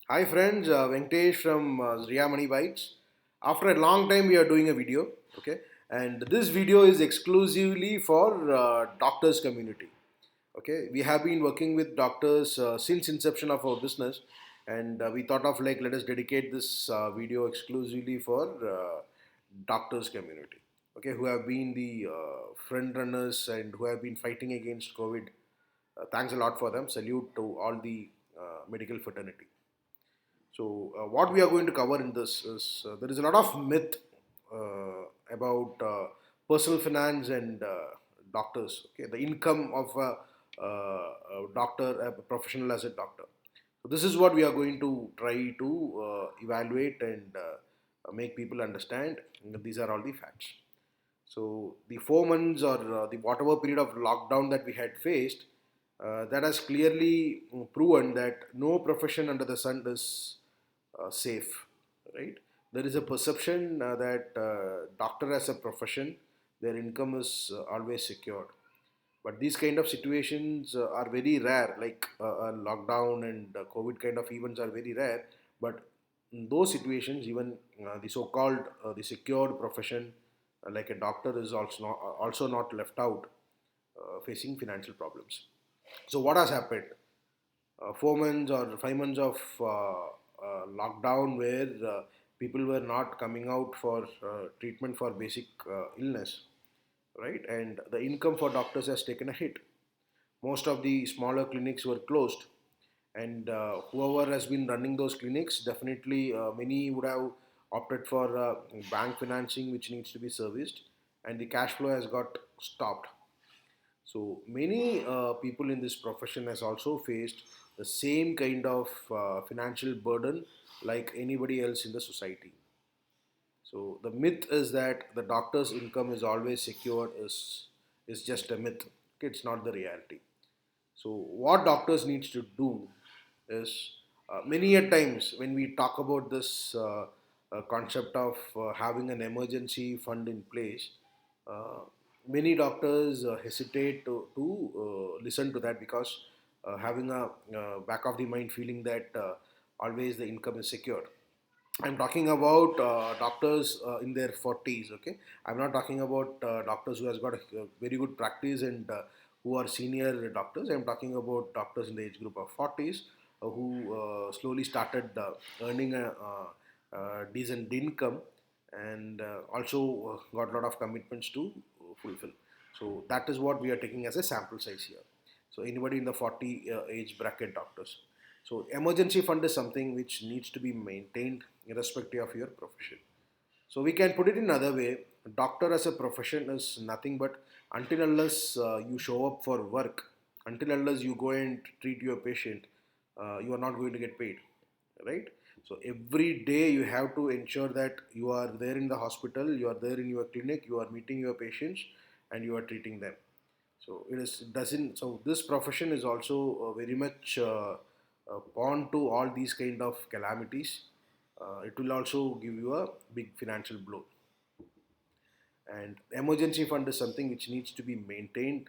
Hi friends, Venkatesh from Zriya Money Bites. After a long time, we are doing a video, okay? And this video is exclusively for doctors community. Okay, we have been working with doctors since inception of our business, and we thought of like let us dedicate this video exclusively for doctors community. Okay, who have been the front runners and who have been fighting against COVID. Thanks a lot for them. Salute to all the medical fraternity. So, what we are going to cover in this is there is a lot of myth about personal finance and doctors. Okay, the income of a doctor, a professional as a doctor. So, this is what we are going to try to evaluate and make people understand. These are all the facts. So the 4 months or the whatever period of lockdown that we had faced, that has clearly proven that no profession under the sun is safe, right? There is a perception that doctor as a profession, their income is always secured. But these kind of situations are very rare, like lockdown and COVID kind of events are very rare. But in those situations, even the so-called the secured profession, like a doctor, is also not left out, facing financial problems. So what has happened? 4 months or 5 months of lockdown where people were not coming out for treatment for basic illness, right? And the income for doctors has taken a hit. Most of the smaller clinics were closed, and whoever has been running those clinics, definitely many would have opted for bank financing, which needs to be serviced, and the cash flow has got stopped. So many people in this profession has also faced the same kind of financial burden like anybody else in the society. So the myth is that the doctor's income is always secured is just a myth. Okay, it's not the reality. So what doctors needs to do is many a times when we talk about this concept of having an emergency fund in place, uh, many doctors hesitate to listen to that because having a back of the mind feeling that always the income is secured. I'm talking about doctors in their 40s. Okay, I'm not talking about doctors who has got a very good practice and who are senior doctors. I'm talking about doctors in the age group of 40s who slowly started earning a decent income and also got a lot of commitments to fulfill. So that is what we are taking as a sample size here. So anybody in the 40 age bracket doctors. So emergency fund is something which needs to be maintained irrespective of your profession. So we can put it in another way. Doctor as a profession is nothing but until unless you show up for work, until unless you go and treat your patient, you are not going to get paid, right? So every day you have to ensure that you are there in the hospital, you are there in your clinic, you are meeting your patients, and you are treating them. So it is doesn't. So this profession is also very much born to all these kind of calamities. It will also give you a big financial blow. And emergency fund is something which needs to be maintained,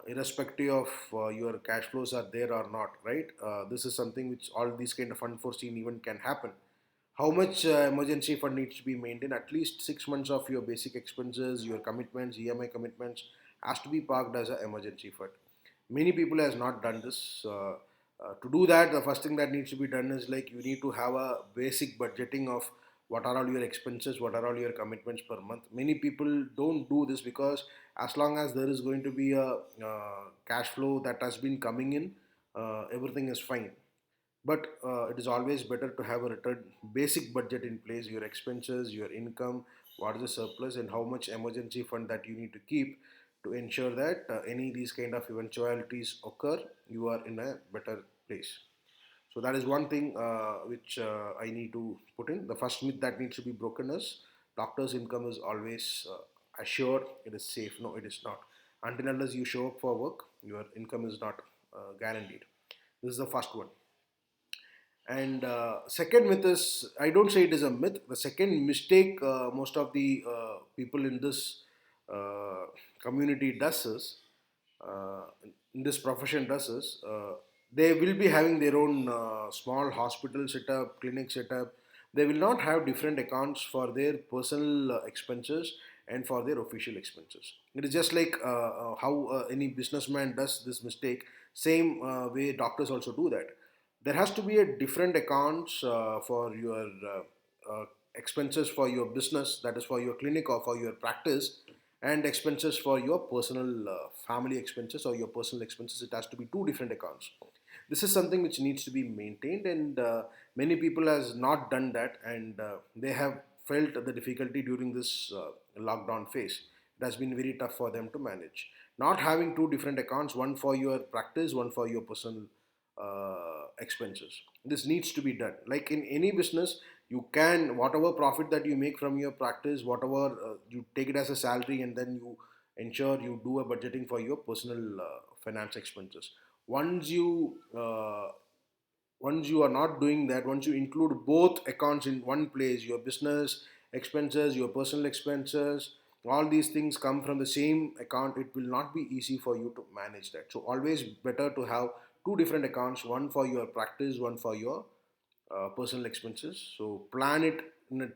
irrespective of your cash flows are there or not. Right? This is something which all these kind of unforeseen event can happen. How much emergency fund needs to be maintained? At least 6 months of your basic expenses, your commitments, EMI commitments has to be parked as an emergency fund. Many people has not done this. To do that, the first thing that needs to be done is like you need to have a basic budgeting of what are all your expenses, what are all your commitments per month. Many people don't do this because as long as there is going to be a cash flow that has been coming in, everything is fine. But it is always better to have a return basic budget in place, your expenses, your income, what is the surplus, and how much emergency fund that you need to keep to ensure that any these kind of eventualities occur, you are in a better place. So that is one thing which I need to put in. The first myth that needs to be broken is doctor's income is always assured, it is safe. No, it is not. Until unless you show up for work, your income is not guaranteed. This is the first one. And second myth is, I don't say it is a myth. The second mistake most of the people in this community does is, in this profession does is, they will be having their own small hospital setup, clinic setup. They will not have different accounts for their personal expenses and for their official expenses. It is just like how any businessman does this mistake. Same way doctors also do that. There has to be a different accounts for your expenses for your business, that is for your clinic or for your practice, and expenses for your personal family expenses or your personal expenses. It has to be two different accounts. This is something which needs to be maintained, and many people has not done that, and they have felt the difficulty during this lockdown phase. It has been very tough for them to manage not having two different accounts, one for your practice, one for your personal expenses. This needs to be done. Like in any business, you can, whatever profit that you make from your practice, whatever you take it as a salary, and then you ensure you do a budgeting for your personal finance expenses. Once you once you are not doing that, once you include both accounts in one place, your business expenses, your personal expenses, all these things come from the same account, it will not be easy for you to manage that. So always better to have two different accounts, one for your practice, one for your personal expenses. So plan it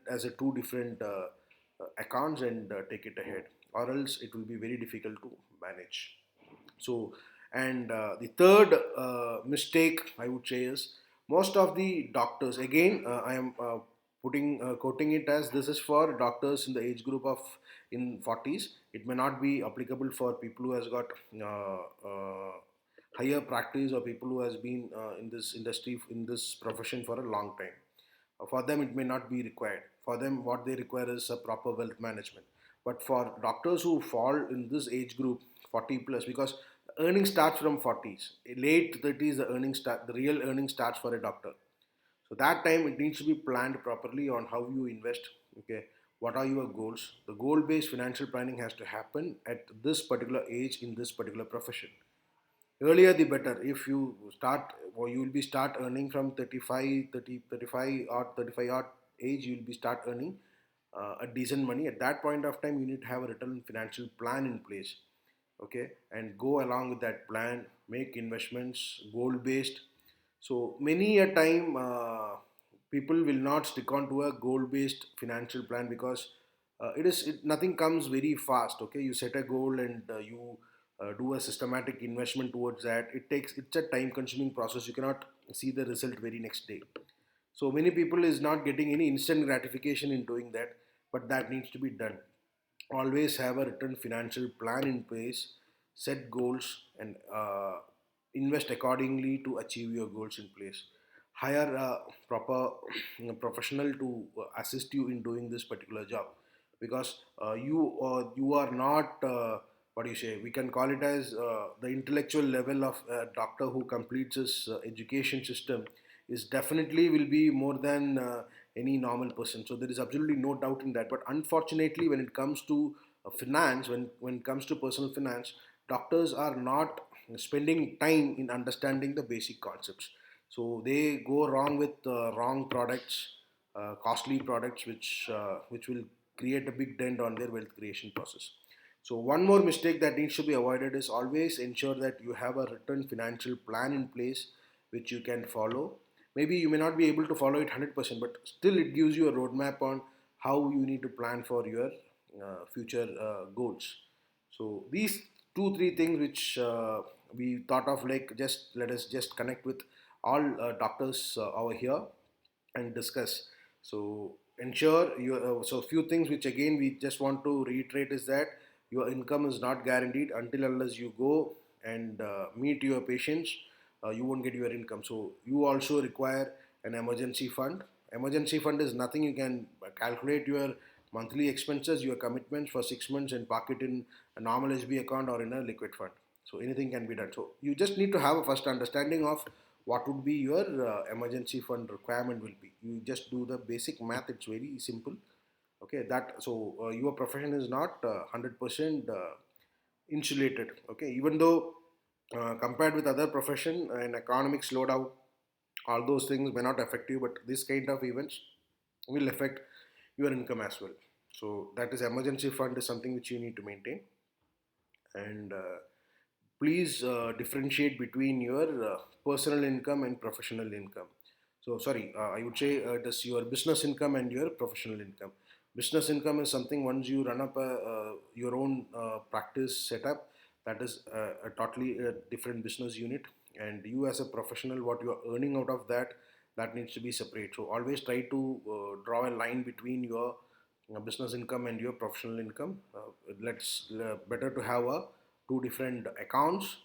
as a two different accounts, and take it ahead, or else it will be very difficult to manage. So, and the third mistake I would say is, most of the doctors, again, I am putting quoting it as this is for doctors in the age group of in 40s. It may not be applicable for people who has got higher practice, or people who has been in this industry, in this profession for a long time. For them, it may not be required. For them, what they require is a proper wealth management. But for doctors who fall in this age group, 40 plus, because earning starts from 40s, late 30s, the earning start, the real earning starts for a doctor. So that time it needs to be planned properly on how you invest. Okay, what are your goals? The goal-based financial planning has to happen at this particular age in this particular profession. Earlier the better. If you start, or you will be start earning from 35, 30, 35 or 35 odd age, you will be start earning a decent money. At that point of time, you need to have a written financial plan in place. Okay, and go along with that plan, make investments goal based. So many a time people will not stick on to a goal based financial plan, because nothing comes very fast. Okay, you set a goal, and you do a systematic investment towards that. It's a time consuming process. You cannot see the result very next day. So many people is not getting any instant gratification in doing that, but that needs to be done. Always have a written financial plan in place, set goals, and invest accordingly to achieve your goals in place. Hire a proper professional to assist you in doing this particular job, because you are not what do you say, we can call it as the intellectual level of a doctor who completes his education system is definitely will be more than any normal person. So there is absolutely no doubt in that. But unfortunately, when it comes to finance, when it comes to personal finance, doctors are not spending time in understanding the basic concepts. So they go wrong with wrong products, costly products, which will create a big dent on their wealth creation process. So one more mistake that needs to be avoided is always ensure that you have a written financial plan in place which you can follow. Maybe you may not be able to follow it 100%, but still it gives you a roadmap on how you need to plan for your future goals. So these two three things which we thought of, like, just let us just connect with all doctors over here and discuss. So ensure you. So few things which again we just want to reiterate is that your income is not guaranteed until unless you go and meet your patients. You won't get your income. So you also require an emergency fund. Emergency fund is nothing. You can calculate your monthly expenses, your commitments for 6 months, and park it in a normal SB account or in a liquid fund. So anything can be done. So you just need to have a first understanding of what would be your emergency fund requirement will be. You just do the basic math. It's very simple. Okay, that so your profession is not 100% insulated. Okay, even though compared with other profession, an economic slowdown, all those things may not affect you, but this kind of events will affect your income as well. So that is emergency fund is something which you need to maintain, and please differentiate between your personal income and professional income. So, sorry, I would say it is your business income and your professional income. Business income is something once you run up your own practice setup, that is a totally different business unit. And you, as a professional, what you are earning out of that, that needs to be separate. So, always try to draw a line between your business income and your professional income. Let's better to have two different accounts.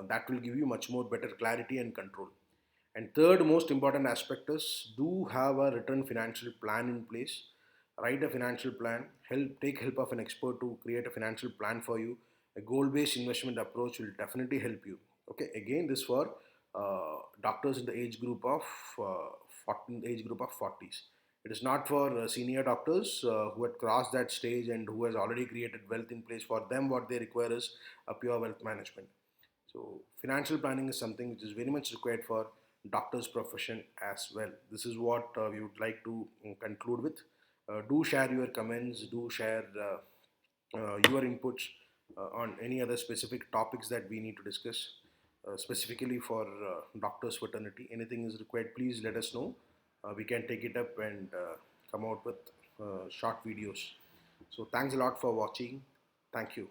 That will give you much more better clarity and control. And third most important aspect is do have a written financial plan in place. Write a financial plan. Take help of an expert to create a financial plan for you. A goal-based investment approach will definitely help you. Okay, again, this for doctors in the age group of 40s. It is not for senior doctors who had crossed that stage and who has already created wealth in place. For them, what they require is a pure wealth management. So financial planning is something which is very much required for doctor's profession as well. This is what we would like to conclude with. Do share your comments. Do share your inputs on any other specific topics that we need to discuss, specifically for doctors fraternity. Anything is required, please let us know. We can take it up and come out with short videos. So thanks a lot for watching. Thank you.